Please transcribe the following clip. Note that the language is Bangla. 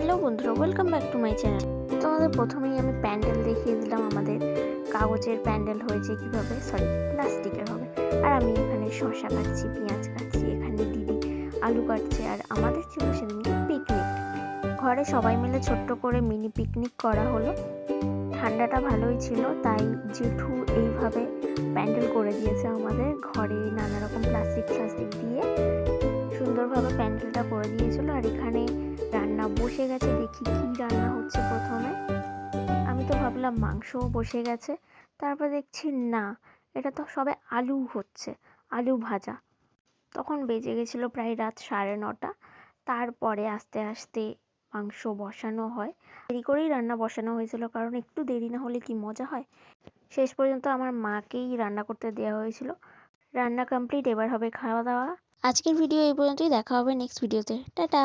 হ্যালো বন্ধুরা, welcome back to my channel. তোমাদের প্রথমেই আমি প্যান্ডেল দেখিয়ে দিলাম। আমাদের কাগজের প্যান্ডেল হয়েছে কিভাবে, প্লাস্টিকের হবে। আর আমি এখানে শসা কাটছি, পেঁয়াজ কাটছি, এখানে দিদি আলু কাটছে। আর আমাদের ছিল সেদিনকে পিকনিক, ঘরে সবাই মিলে ছোট্ট করে মিনি পিকনিক করা হলো। ঠান্ডাটা ভালোই ছিল, তাই জেঠু এইভাবে প্যান্ডেল করে দিয়েছে আমাদের ঘরে, নানা রকম প্লাস্টিক দিয়ে সুন্দরভাবে প্যান্ডেলটা করে দিয়েছিল। আর এখানে রান্না বসে গেছে, দেখি কি রান্না হচ্ছে। প্রথমে আমি তো ভাবলাম মাংসও বসে গেছে, তারপর দেখছি না, এটা তো সবে আলু হচ্ছে, আলু ভাজা। তখন বেজে গেছিল প্রায় রাত 9:30। তারপরে আস্তে আস্তে মাংস বসানো হয়। দেরি করেই রান্না বসানো হয়েছিল, কারণ একটু দেরি না হলে কি মজা হয়। শেষ পর্যন্ত আমার মাকেই রান্না করতে দেওয়া হয়েছিল। রান্না কমপ্লিট, এবার হবে খাওয়া দাওয়া। আজকের ভিডিও এই পর্যন্তই, দেখা হবে নেক্সট ভিডিওতে। টাটা।